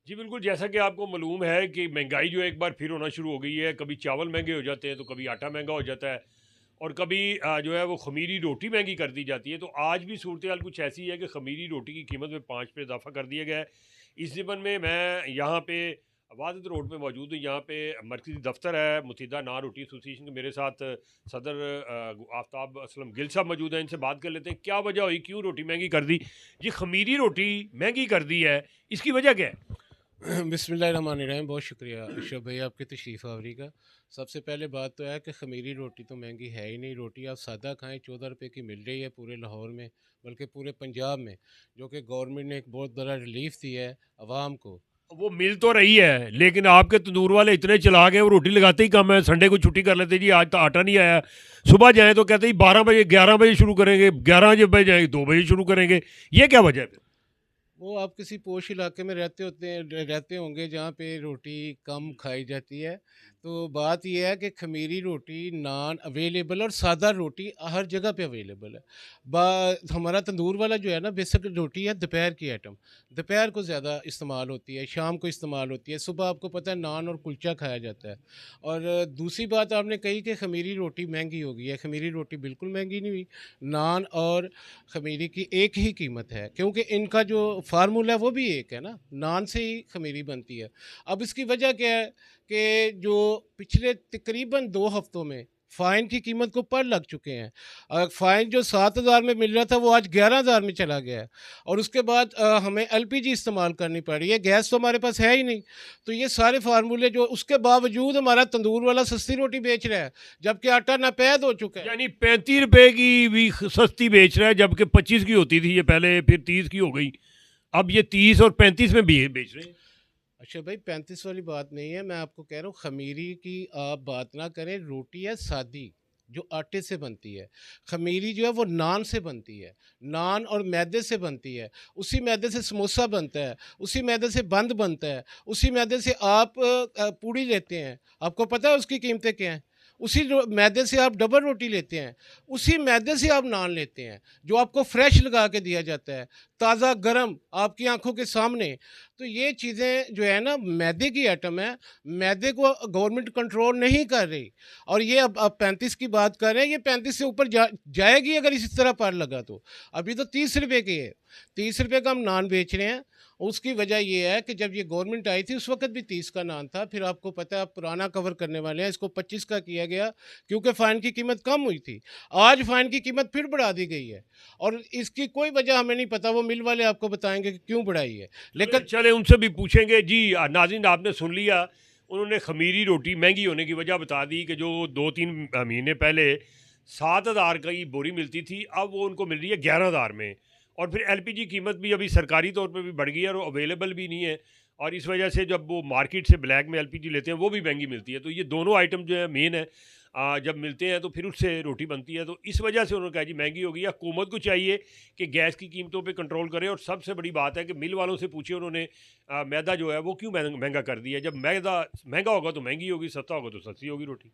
जी बिल्कुल, जैसा कि आपको मालूम है कि महंगाई जो है एक बार फिर होना शुरू हो गई है। कभी चावल महँगे हो जाते हैं, तो कभी आटा महँगा हो जाता है और कभी जो है वो ख़मीरी रोटी महँगी कर दी जाती है। तो आज भी सूरत-ए-हाल कुछ ऐसी है कि ख़मीरी रोटी की कीमत में 5 पे इज़ाफ़ा कर दिया गया है। इस ज़िम्न में मैं यहाँ पे वादत रोड पे मौजूद हूँ। यहाँ पे मरकज़ी दफ़्तर है मुत्तहिदा नान रोटी एसोसिएशन के। मेरे साथ सदर आफ्ताब असलम गिल साहब मौजूद हैं। इनसे बात कर लेते हैं, क्या वजह हुई, क्यों रोटी महँगी कर दी? ये ख़मीरी रोटी महँगी कर दी है, इसकी वजह क्या है? बिस्मिल्लाहिर्रहमानिर्रहीम। बहुत शुक्रिया अशरफ भाई आपकी तशरीफ़ आवरी का। सबसे पहले बात तो है कि ख़मीरी रोटी तो महंगी है ही नहीं। रोटी आप सादा खाएं, 14 रुपए की मिल रही है पूरे लाहौर में, बल्कि पूरे पंजाब में, जो कि गवर्नमेंट ने एक बहुत बड़ा रिलीफ दिया है आवाम को। वो मिल तो रही है, लेकिन आपके तंदूर वाले इतने चालाक हैं, वो रोटी लगाते ही कम है। संडे को छुट्टी कर लेते जी, आज तो आटा नहीं आया। सुबह जाएँ तो कहते हैं 12 बजे 11 बजे शुरू करेंगे, 11 बजे जाएँगे 2 बजे शुरू करेंगे। ये क्या वजह है फिर? वो आप किसी पोश इलाके में रहते होंगे जहाँ पे रोटी कम खाई जाती है। तो बात ये है कि खमीरी रोटी, नान अवेलेबल और सादा रोटी हर जगह पे अवेलेबल है। बा हमारा तंदूर वाला जो है ना, बेसिक रोटी है दोपहर की आइटम। दोपहर को ज़्यादा इस्तेमाल होती है, शाम को इस्तेमाल होती है, सुबह आपको पता है नान और कुलचा खाया जाता है। और दूसरी बात आपने कही कि खमीरी रोटी महंगी हो गई है। खमीरी रोटी बिल्कुल महंगी नहीं हुई। नान और खमीरी की एक ही कीमत है, क्योंकि इनका जो फार्मूला है वो भी एक है ना, नान से ही खमीरी बनती है। अब इसकी वजह क्या है कि जो पिछले तकरीबन 2 हफ्तों में फ़ाइन की कीमत को पर लग चुके हैं। फ़ाइन जो 7,000 में मिल रहा था वो आज 11,000 में चला गया है। और उसके बाद हमें एलपीजी इस्तेमाल करनी पड़ रही है, गैस तो हमारे पास है ही नहीं। तो ये सारे फार्मूले जो, उसके बावजूद हमारा तंदूर वाला सस्ती रोटी बेच रहा है, जबकि आटा नापैद हो चुका है। यानी 35 रुपए की भी सस्ती बेच रहा है, जबकि 25 की होती थी ये पहले, फिर 30 की हो गई। अब ये 30 और 35 में भी बेच रहे हैं। अच्छा भाई, 35 वाली बात नहीं है, मैं आपको कह रहा हूँ खमीरी की आप बात ना करें। रोटी है सादी, जो आटे से बनती है। खमीरी जो है वो नान से बनती है, नान और मैदे से बनती है। उसी मैदे से समोसा बनता है, उसी मैदे से बंद बनता है, उसी मैदे से आप पूड़ी लेते हैं। आपको पता है उसकी कीमतें क्या हैं? उसी मैदे से आप डबल रोटी लेते हैं, उसी मैदे से आप नान लेते हैं, जो आपको फ्रेश लगा के दिया जाता है, ताज़ा गरम आपकी आंखों के सामने। तो ये चीज़ें जो है ना, मैदे की आइटम है। मैदे को गवर्नमेंट कंट्रोल नहीं कर रही। और ये अब 35 की बात कर रहे हैं, ये 35 से ऊपर जाएगी अगर इसी तरह पर लगा तो। अभी तो 30 रुपए की है, 30 रुपए का हम नान बेच रहे हैं। उसकी वजह ये है कि जब ये गवर्नमेंट आई थी उस वक्त भी 30 का नान था। फिर आपको पता है, आप पुराना कवर करने वाले हैं, इसको 25 का किया गया, क्योंकि फ़ाइन की कीमत कम हुई थी। आज फ़ाइन की कीमत फिर बढ़ा दी गई है, और इसकी कोई वजह हमें नहीं पता। वो मिल वाले आपको बताएंगे कि क्यों बढ़ाई है, चले लेकिन चले उनसे भी पूछेंगे जी। नाज़रीन, आपने सुन लिया, उन्होंने खमीरी रोटी महंगी होने की वजह बता दी कि जो 2-3 महीने पहले 7,000 की बोरी मिलती थी, अब वो उनको मिल रही है 11,000 में। और फिर एलपीजी कीमत भी अभी सरकारी तौर पे भी बढ़ गई है और अवेलेबल भी नहीं है। और इस वजह से जब वो मार्केट से ब्लैक में एलपीजी लेते हैं, वो भी महंगी मिलती है। तो ये दोनों आइटम जो है मेन है, जब मिलते हैं तो फिर उससे रोटी बनती है। तो इस वजह से उन्होंने कहा जी महंगी हो गई है। हुकूमत को चाहिए कि गैस की कीमतों पे कंट्रोल करें। और सबसे बड़ी बात है कि मिल वालों से पूछे उन्होंने, मैदा जो है वो क्यों महंगा कर दिया है। जब मैदा महंगा होगा तो महंगी होगी, सस्ता होगा तो सस्ती होगी रोटी।